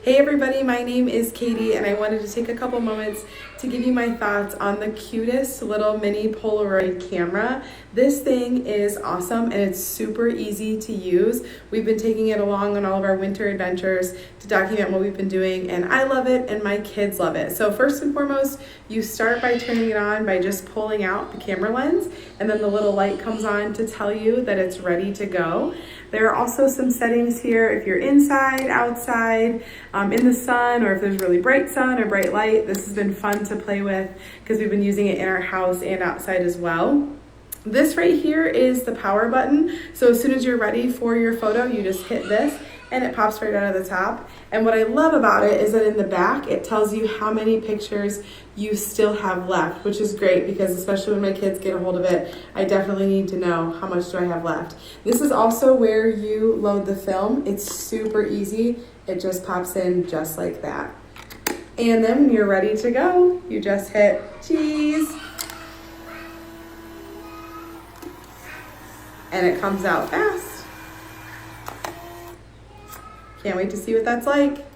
Hey everybody, my name is Katie and I wanted to take a couple moments to give you my thoughts on the cutest little mini Polaroid camera. This thing is awesome and it's super easy to use. We've been taking it along on all of our winter adventures to document what we've been doing, and I love it and my kids love it. So first and foremost, you start by turning it on by just pulling out the camera lens, and then the little light comes on to tell you that it's ready to go. There are also some settings here if you're inside, outside, in the sun, or if there's really bright sun or bright light. This has been fun to play with because we've been using it in our house and outside as well. This right here is the power button. So as soon as you're ready for your photo, you just hit this and it pops right out of the top. And what I love about it is that in the back, it tells you how many pictures you still have left, which is great because especially when my kids get a hold of it, I definitely need to know how much do I have left. This is also where you load the film. It's super easy. It just pops in just like that. And then when you're ready to go, you just hit cheese. And it comes out fast. Can't wait to see what that's like.